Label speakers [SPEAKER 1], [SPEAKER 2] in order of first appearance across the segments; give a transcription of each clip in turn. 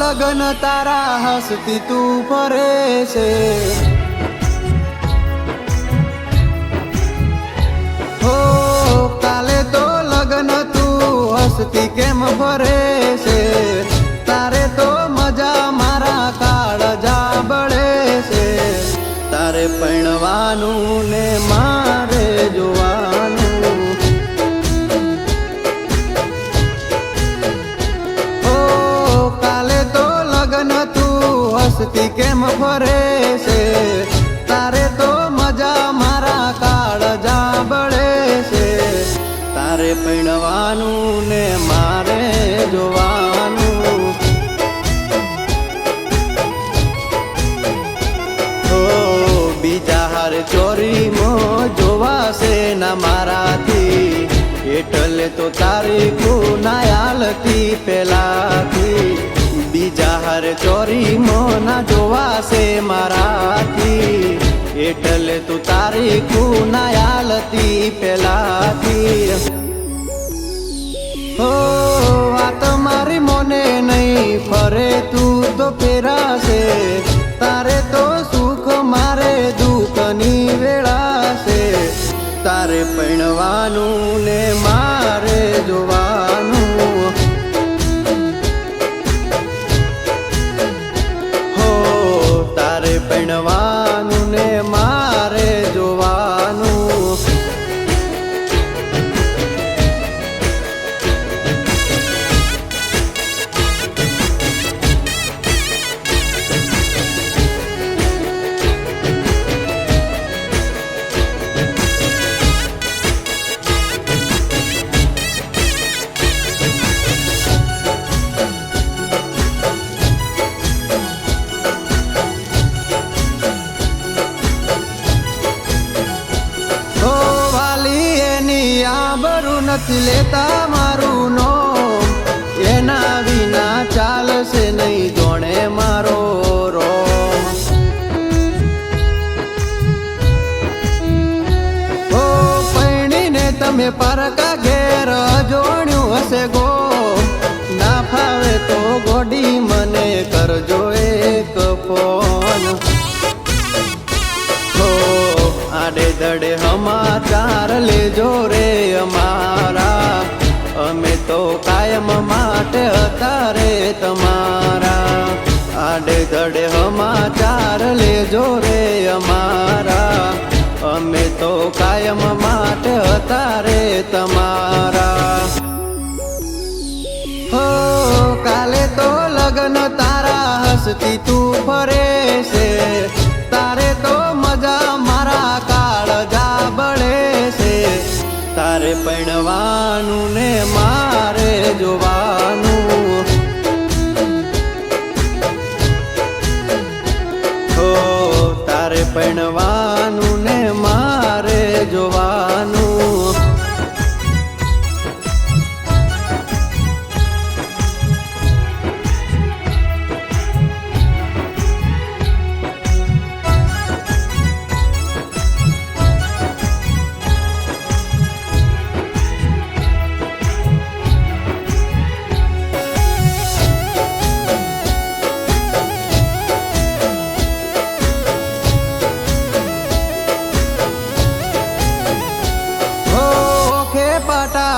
[SPEAKER 1] લગન તારા હસતી તું ફરે છે, હો કાલે તો લગન તું હસતી કેમ ફરે છે, તારે તો મજા મારા કાળજા બળે છે, તારે પરણવાનું ને મારે જોવાનું, ઓ કાલે તો લગન તું હસતી કેમ ફરે છે, તારે તો મજા મારા કાળજા બળે છે, તારે પરણવાનું ને મારે જોવાનું, બીજા હાર ચોરીમાં જોવાશે ના મારાથી, એટલે તો તારીખું ના આલતી પેલાથી, બીજા હાર ચોરીમાં ના જોવાશે મારાથી, એટલે તું તારીખું ના આલતી પેલાથી, હો વાત મારી મોને નહીં ફરે તું તો ફેરાશે, તારે તો સુખ મારે દુઃખની વેળા છે, તારે પરણવાનું ને મારે જોવાનું, હો તારે પરણવાનું ને મારે જોવાનું, નથી લેતા મારું નોમ, એના વિના ચાલશે નહીં જોણે મારો રોમ, ઓ પૈણીને તમે પારકા ઘેર જોણ્યું હશે ગો, ના ફાવે તો ગોડી મને કરજો એક ફોન, આડે દડે સમાચાર લેજો રે અમારા, અમે તો કાયમ માટે હતા રે તમારા, આડે દડે સમાચાર લેજો રે અમારા, અમે તો કાયમ માટે હતા રે તમારા, હો કાલે તો લગન તારા હસતી તું ફરે છે, તારે તો મજા મારા કાળજા બળે છે, તારે પરણવાનું ને મારે જોવાનું, હો તારે પરણવાનું ને મારે જોવાનું,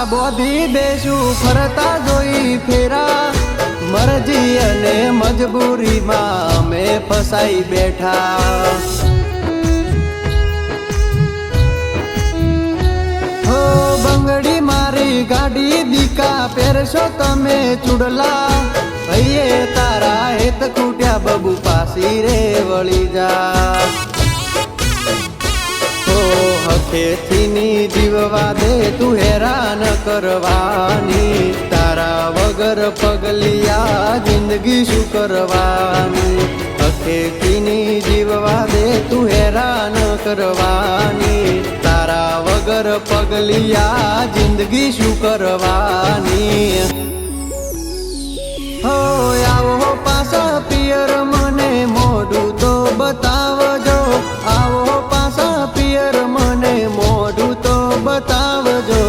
[SPEAKER 1] બોધી દેશું ફરતા જોઈ ફેરા, મરજી અને મજબૂરીમાં અમે ફસાઈ બેઠા, હો બંગડી મારી ગાડી દીકા પહેરશો તમે ચૂડલા, હૈયે તારા હેત ખૂટ્યા બબુ પાસી રે વળી જા, હખેથીની જીવવા દે તું હેરાન કરવાની, તારા વગર પગલિયા જિંદગી શું કરવાની, હખેથીની જીવવા દે તું હેરાન કરવાની, તારા વગર પગલિયા જિંદગી શું કરવાની, હો આવો પાછા પિયર મને મોઢું તો બતાવજો, આવો પાછા પિયર મને મોઢું તો બતાવજો,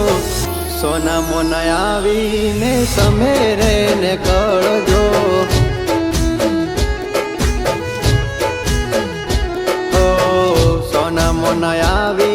[SPEAKER 1] સોના મોના આવીને તમે રે ને કળજો, ફોન આવી